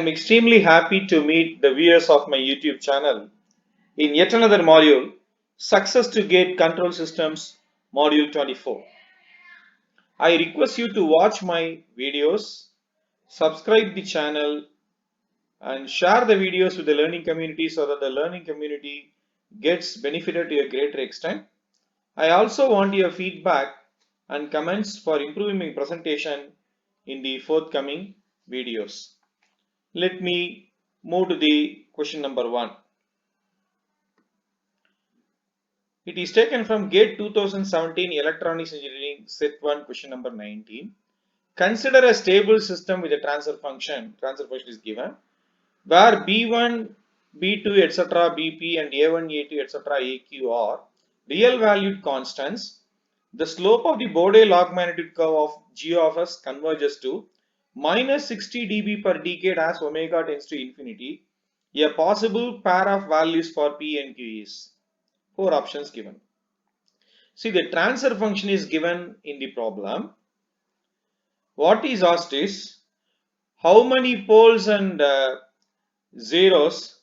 I'm extremely happy to meet the viewers of my YouTube channel in yet another module, Success to Gate Control Systems, Module 24. I request you to watch my videos, subscribe the channel and share the videos with the learning community so that the learning community gets benefited to a greater extent. I also want your feedback and comments for improving my presentation in the forthcoming videos. Let me move to the question number 1. It is taken from GATE 2017 Electronics Engineering Set 1 question number 19. Consider a stable system with a transfer function. Transfer function is given where B1, B2, etc., BP and A1, A2, etc., AQ are real valued constants. The slope of the Bode log magnitude curve of G of S converges to minus 60 dB per decade as omega tends to infinity. A possible pair of values for P and Q is 4 options given. See, the transfer function is given in the problem. What is asked is how many poles and zeros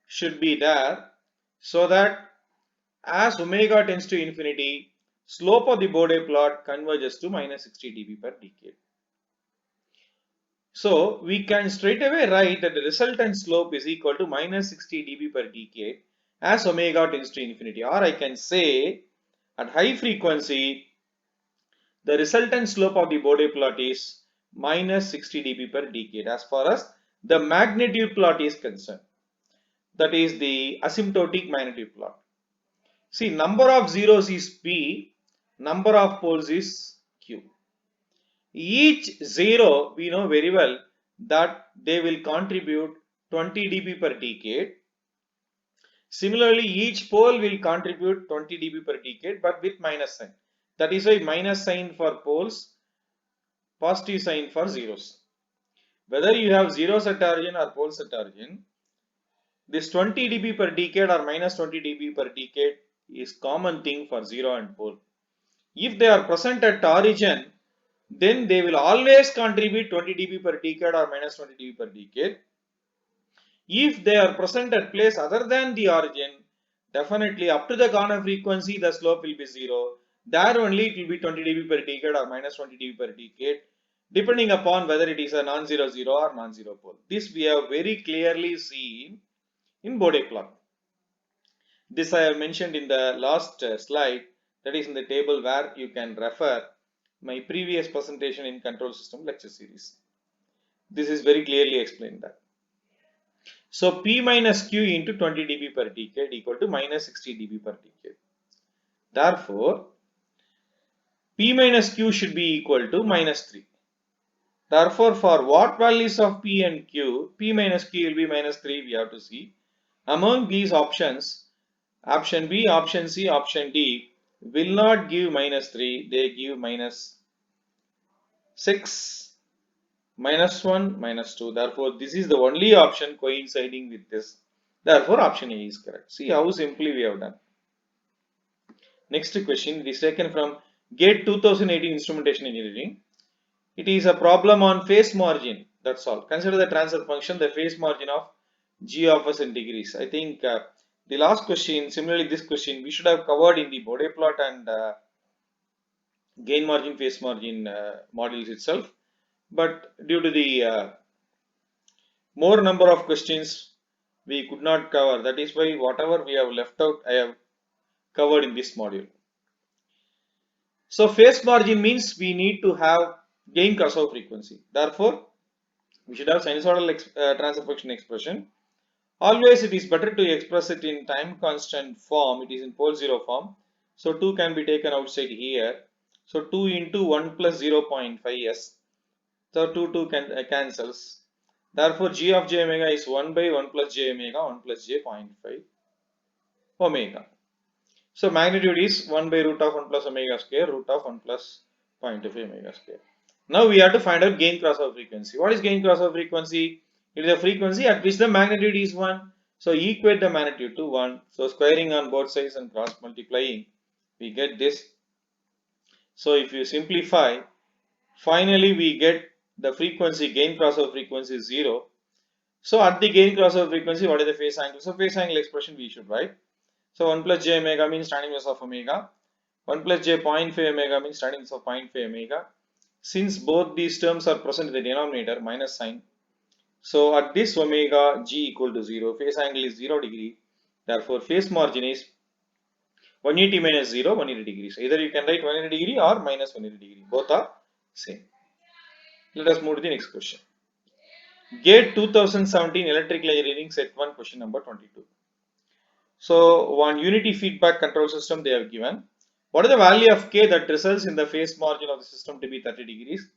should be there so that as omega tends to infinity, slope of the Bode plot converges to minus 60 dB per decade. So we can straight away write that the resultant slope is equal to minus 60 dB per decade as omega tends to infinity, or I can say at high frequency the resultant slope of the Bode plot is minus 60 dB per decade as far as the magnitude plot is concerned. That is the asymptotic magnitude plot. See, number of zeros is P, number of poles is Q. Each zero, we know very well that they will contribute 20 dB per decade. Similarly, each pole will contribute 20 dB per decade but with minus sign. That is why minus sign for poles, positive sign for zeros. Whether you have zeros at origin or poles at origin, this 20 dB per decade or minus 20 dB per decade is common thing for zero and pole. If they are present at origin, then they will always contribute 20 dB per decade or minus 20 dB per decade. If they are present at place other than the origin, definitely up to the corner frequency the slope will be 0. There only it will be 20 dB per decade or minus 20 dB per decade, depending upon whether it is a non-zero zero or non-zero pole. This we have very clearly seen in Bode plot. This I have mentioned in the last slide, that is in the table where you can refer my previous presentation in control system lecture series. This is very clearly explained that. So P minus Q into 20 dB per decade equal to minus 60 dB per decade. Therefore, P minus Q should be equal to minus 3. Therefore, for what values of P and Q, P minus Q will be minus 3, we have to see. Among these options, option B, option C, option D will not give minus 3, they give minus 6, minus 1, minus 2. Therefore, this is the only option coinciding with this. Therefore, option A is correct. See how simply we have done. Next question, it is taken from GATE 2018 Instrumentation Engineering. It is a problem on phase margin. That's all. Consider the transfer function, the phase margin of G of S in degrees. I think the last question, similarly this question, we should have covered in the Bode plot and gain margin, phase margin modules itself. But due to the more number of questions, we could not cover. That is why whatever we have left out, I have covered in this module. So phase margin means we need to have gain crossover frequency. Therefore, we should have sinusoidal transfer function expression. Always it is better to express it in time constant form. It is in pole 0 form. So 2 can be taken outside here. So 2 into 1 plus 0.5s. So 2 cancels. Therefore, G of j omega is 1 by 1 plus j omega, 1 plus j 0.5 omega. So magnitude is 1 by root of 1 plus omega square, root of 1 plus 0.5 omega square. Now we have to find out gain crossover frequency. What is gain crossover frequency? It is the frequency at which the magnitude is 1. So equate the magnitude to 1. So squaring on both sides and cross multiplying, we get this. So if you simplify, finally we get the frequency, gain crossover frequency is 0. So at the gain crossover frequency, what is the phase angle? So phase angle expression we should write. So 1 plus j omega means tan inverse of omega. 1 plus j 0.5 omega means tan inverse of 0.5 omega. Since both these terms are present in the denominator, minus sign. So at this omega g equal to 0, phase angle is 0 degree. Therefore, phase margin is 180 minus 0, 180 degrees. Either you can write 180 degree or minus 180 degree. Both are same. Let us move to the next question. GATE 2017 Electrical Engineering Set 1 question number 22. So one unity feedback control system they have given. What is the value of K that results in the phase margin of the system to be 30 degrees?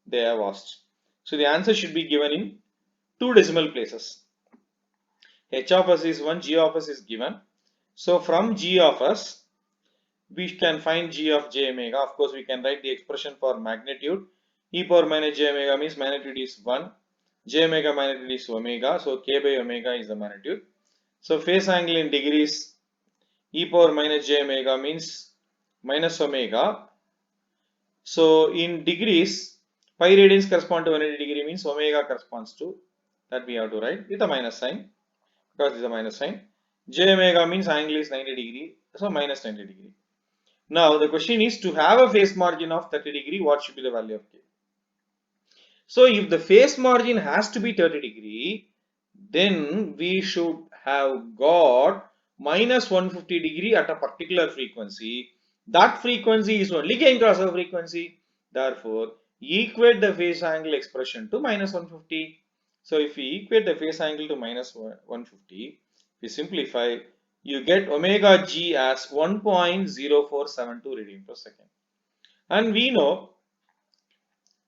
They have asked. So the answer should be given in 2 decimal places. H of s is 1, G of s is given. So from G of s, we can find G of j omega. Of course, we can write the expression for magnitude. E power minus j omega means magnitude is 1. J omega magnitude is omega. So K by omega is the magnitude. So phase angle in degrees, e power minus j omega means minus omega. So in degrees, pi radians correspond to 180 degree means omega corresponds to, that we have to write with a minus sign, because this is a minus sign. J omega means angle is 90 degree, so minus 90 degree. Now the question is, to have a phase margin of 30 degree, what should be the value of K? So if the phase margin has to be 30 degree, then we should have got minus 150 degree at a particular frequency. That frequency is only gain crossover frequency. Therefore, equate the phase angle expression to minus 150. So if we equate the phase angle to minus 150, we simplify, you get omega g as 1.0472 radian per second. And we know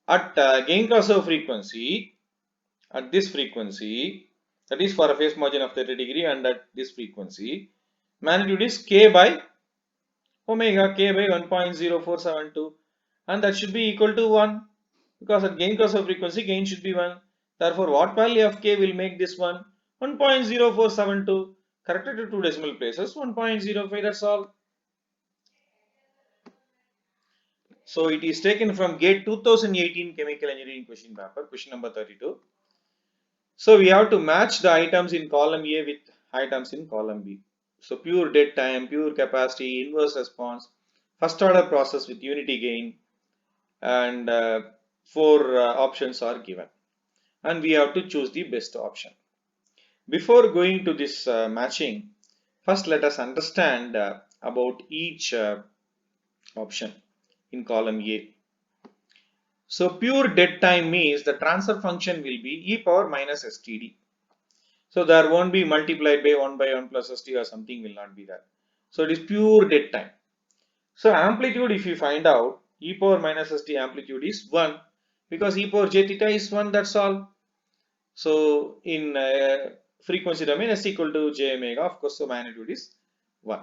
at gain crossover frequency, at this frequency, that is for a phase margin of 30 degree, and at this frequency, magnitude is K by omega, K by 1.0472, and that should be equal to 1, because at gain crossover frequency, gain should be 1. Therefore, what value of K will make this one? 1.0472, corrected to 2 decimal places, 1.05, that's all. So it is taken from GATE 2018 Chemical Engineering question paper, question number 32. So we have to match the items in column A with items in column B. So pure dead time, pure capacity, inverse response, first order process with unity gain, and 4 options are given. And we have to choose the best option. Before going to this matching, first let us understand about each option in column A. So pure dead time means the transfer function will be e power minus std. So there won't be multiplied by 1 plus st or something will not be there. So it is pure dead time. So amplitude, if you find out, e power minus st amplitude is 1, because e power j theta is 1, that's all. So in frequency domain s equal to j omega, of course, so magnitude is 1.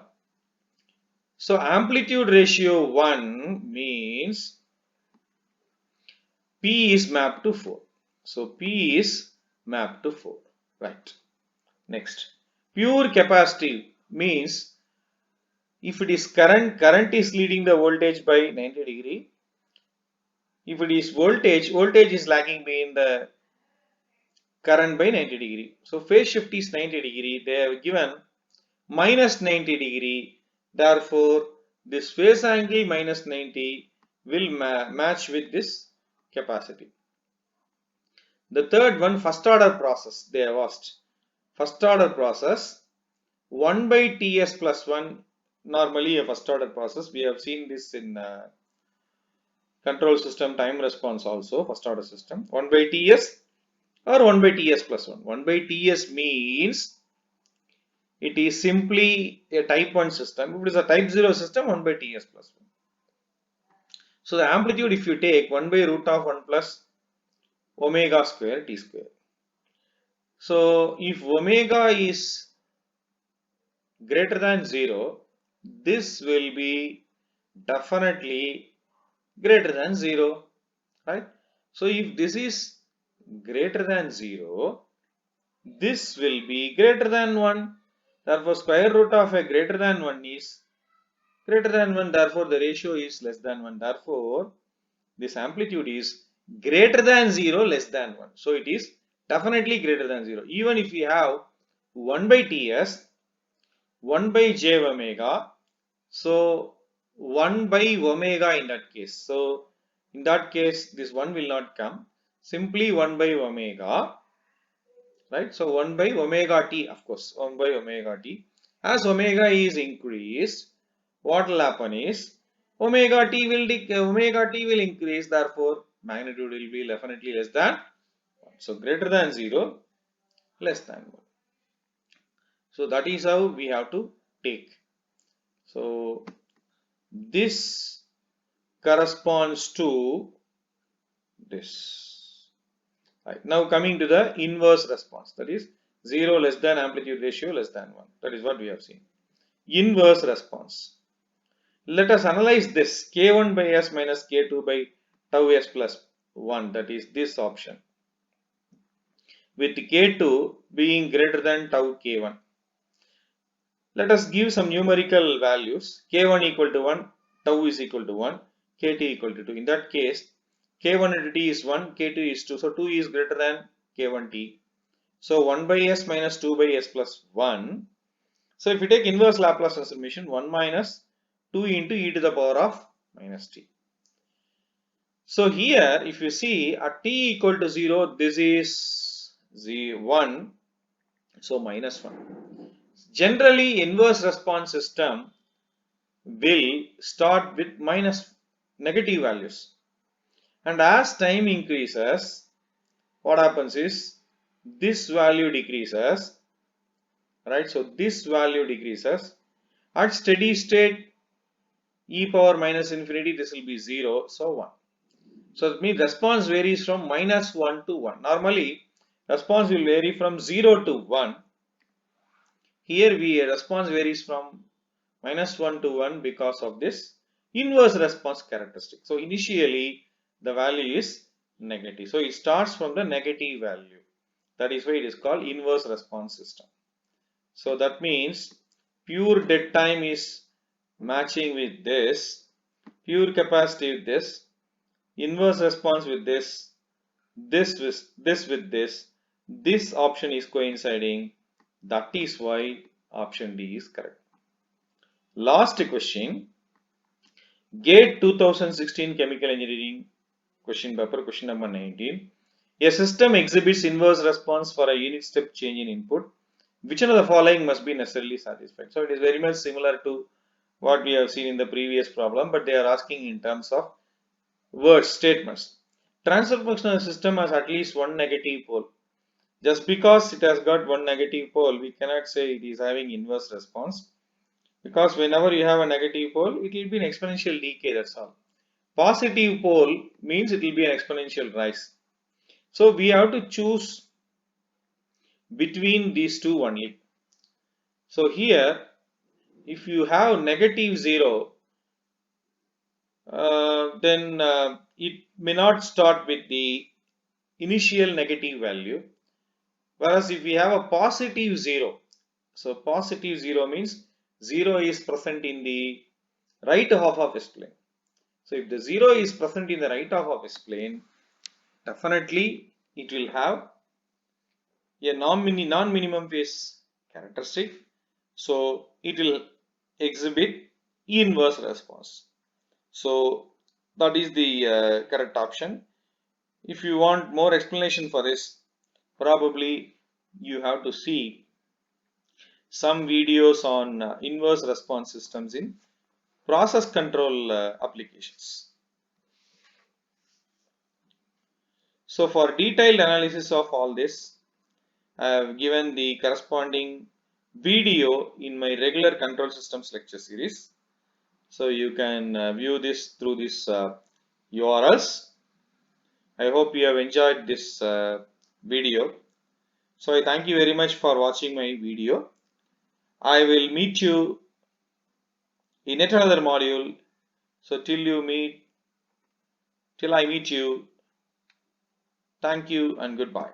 So amplitude ratio 1 means P is mapped to 4. So P is mapped to 4. Right. Next. Pure capacitive means if it is current is leading the voltage by 90 degree. If it is voltage is lagging behind the current by 90 degree. So phase shift is 90 degree. They have given minus 90 degree. Therefore, this phase angle minus 90 will match with this capacity. The third one, first order process, they have asked. First order process, 1 by Ts plus 1, normally a first order process. We have seen this in control system time response also, first order system. 1 by Ts or 1 by Ts plus 1. 1 by Ts means it is simply a type 1 system. If it is a type 0 system, 1 by Ts plus 1. So the amplitude, if you take 1 by root of 1 plus omega square t square. So if omega is greater than 0, this will be definitely greater than 0, right? So if this is greater than 0, this will be greater than 1. Therefore, square root of a greater than 1 is greater than 1. Therefore, the ratio is less than 1. Therefore, this amplitude is greater than 0, less than 1. So, it is definitely greater than 0. Even if we have 1 by Ts, 1 by j omega, so 1 by omega in that case. So in that case, this 1 will not come. Simply 1 by omega, right? So 1 by omega t, of course, 1 by omega t. As omega is increased, what will happen is omega t will increase. Therefore, magnitude will be definitely less than 1. So greater than 0, less than 1. So that is how we have to take. So this corresponds to this. Right. Now coming to the inverse response, that is 0 less than amplitude ratio less than 1. That is what we have seen. Inverse response. Let us analyze this k1 by s minus k2 by tau s plus 1, that is this option, with k2 being greater than tau k1. Let us give some numerical values. K1 equal to 1, tau is equal to 1, Kt equal to 2. In that case, K1 into t is 1, K2 is 2. So 2 is greater than K1t. So 1 by s minus 2 by s plus 1. So if we take inverse Laplace transformation, 1 minus 2 into e to the power of minus t. So here, if you see at t equal to 0, this is 1, so minus 1. Generally, inverse response system will start with minus negative values, and as time increases, what happens is this value decreases, right? So this value decreases. At steady state e power minus infinity, this will be 0, so 1. So it means response varies from minus 1 to 1. Normally response will vary from 0 to 1. Here response varies from minus 1 to 1 because of this inverse response characteristic. So initially the value is negative. So it starts from the negative value. That is why it is called inverse response system. So that means pure dead time is matching with this, pure capacity with this, inverse response with this, this with this option is coinciding. That is why option D is correct. Last question, GATE 2016 Chemical Engineering question paper, question number 19. A system exhibits inverse response for a unit step change in input. Which one of the following must be necessarily satisfied? So it is very much similar to what we have seen in the previous problem, but they are asking in terms of words, statements. Transfer functional system has at least one negative pole. Just because it has got one negative pole, we cannot say it is having inverse response. Because whenever you have a negative pole, it will be an exponential decay, that's all. Positive pole means it will be an exponential rise. So we have to choose between these two only. So here, if you have negative 0, then it may not start with the initial negative value. Whereas if we have a positive 0, so positive 0 means 0 is present in the right half of S plane. So if the 0 is present in the right half of S plane, definitely it will have a non-minimum phase characteristic. So it will exhibit inverse response. So that is the correct option. If you want more explanation for this, probably you have to see some videos on inverse response systems in process control applications. So for detailed analysis of all this, I have given the corresponding video in my regular control systems lecture series. So you can view this through this URLs. I hope you have enjoyed this video. So I thank you very much for watching my video. I will meet you in yet another module. So till I meet you, thank you and goodbye.